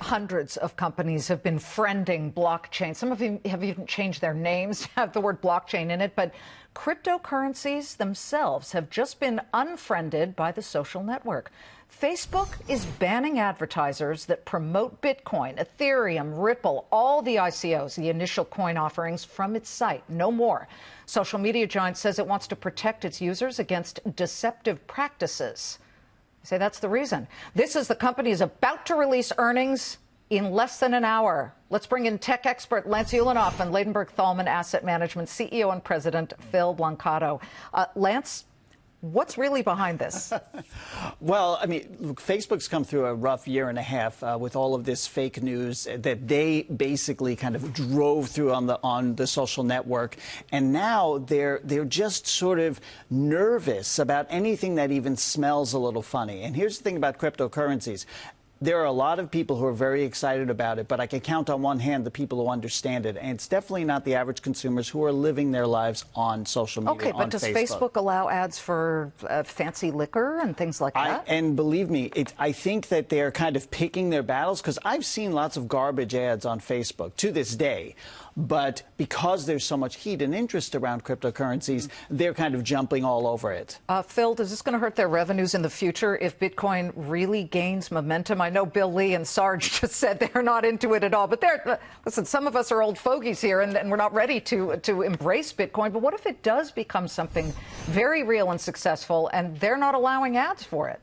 Hundreds of companies have been friending blockchain. Some of them have even changed their names to have the word blockchain in it. But cryptocurrencies themselves have just been unfriended by the social network. Facebook is banning advertisers that promote Bitcoin, Ethereum, Ripple, all the ICOs, the initial coin offerings, from its site. No more. Social media giant says it wants to protect its users against deceptive practices. I say that's the reason. This is the company is about to release earnings in less than an hour. Let's bring in tech expert Lance Ulanoff and Ladenburg Thalmann Asset Management CEO and President Phil Blancato. Lance, what's really behind this? Well, I mean, look, Facebook's come through a rough year and a half with all of this fake news that they basically kind of drove through on the social network, and now they're just sort of nervous about anything that even smells a little funny. And here's the thing about cryptocurrencies. There are a lot of people who are very excited about it, but I can count on one hand the people who understand it. And it's definitely not the average consumers who are living their lives on social media. Okay, but does Facebook allow ads for fancy liquor and things like that? And believe me, I think that they're kind of picking their battles, because I've seen lots of garbage ads on Facebook to this day. But because there's so much heat and interest around cryptocurrencies, they're kind of jumping all over it. Phil, is this going to hurt their revenues in the future if Bitcoin really gains momentum? I know Bill Lee and Sarge just said they're not into it at all. But listen, some of us are old fogies here, and we're not ready to embrace Bitcoin. But what if it does become something very real and successful, and they're not allowing ads for it?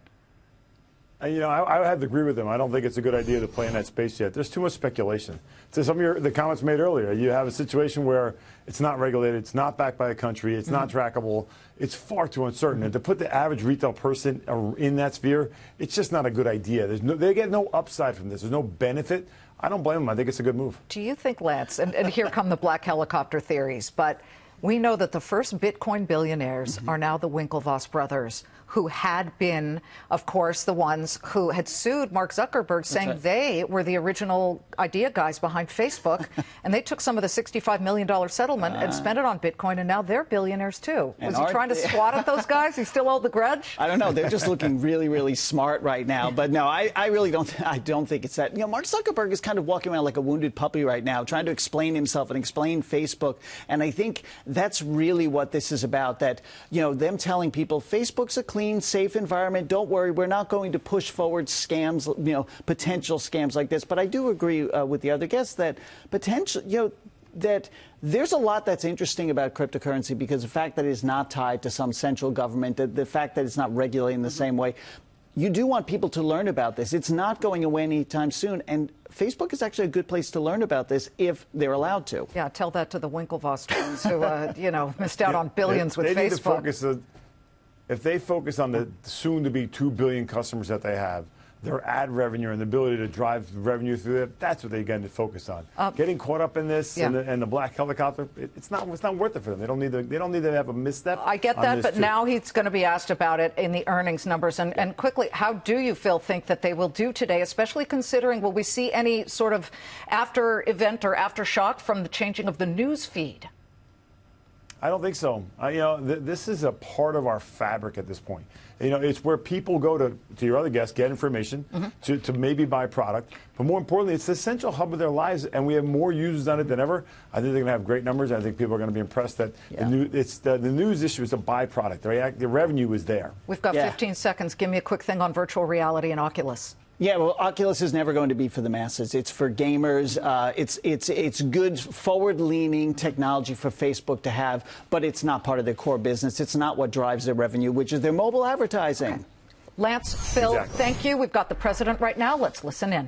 You know, I have to agree with them. I don't think it's a good idea to play in that space yet. There's too much speculation. To some of the comments made earlier, you have a situation where it's not regulated, it's not backed by a country, it's not trackable, it's far too uncertain. And to put the average retail person in that sphere, it's just not a good idea. They get no upside from this. There's no benefit. I don't blame them. I think it's a good move. Do you think, Lance, and here come the black helicopter theories, but we know that the first Bitcoin billionaires are now the Winklevoss brothers, who had been, of course, the ones who had sued Mark Zuckerberg, saying they were the original idea guys behind Facebook. And they took some of the $65 million settlement and spent it on Bitcoin, and now they're billionaires, too. Was he trying to swat at those guys? He still hold the grudge? I don't know. They're just looking really, really smart right now. But no, I really don't think it's that. You know, Mark Zuckerberg is kind of walking around like a wounded puppy right now, trying to explain himself and explain Facebook. And I think that's really what this is about, that, you know, them telling people Facebook's a clean, safe environment. Don't worry, we're not going to push forward scams, you know, potential scams like this. But I do agree with the other guests that that there's a lot that's interesting about cryptocurrency, because the fact that it is not tied to some central government, the fact that it's not regulated in the same way. You do want people to learn about this. It's not going away anytime soon. And Facebook is actually a good place to learn about this if they're allowed to. Yeah, tell that to the Winklevoss twins who, you know, missed out on billions with Facebook. Need to focus if they focus on the soon-to-be 2 billion customers that they have, their ad revenue and the ability to drive revenue through it, that's what they get to focus on. Getting caught up in this and the black helicopter, it's not worth it for them. They don't need to have a misstep. I get that, but now he's going to be asked about it in the earnings numbers. And quickly, how do you, Phil, think that they will do today, especially considering, will we see any sort of after event or aftershock from the changing of the news feed? I don't think so. You know, this is a part of our fabric at this point. You know, it's where people go to your other guests, get information, to maybe buy product. But more importantly, it's the essential hub of their lives, and we have more users on it than ever. I think they're going to have great numbers. I think people are going to be impressed that the news issue is a byproduct. The revenue is there. We've got 15 seconds. Give me a quick thing on virtual reality and Oculus. Yeah, well, Oculus is never going to be for the masses. It's for gamers. It's good forward-leaning technology for Facebook to have, but it's not part of their core business. It's not what drives their revenue, which is their mobile advertising. Okay. Lance, Phil, thank you. We've got the president right now. Let's listen in.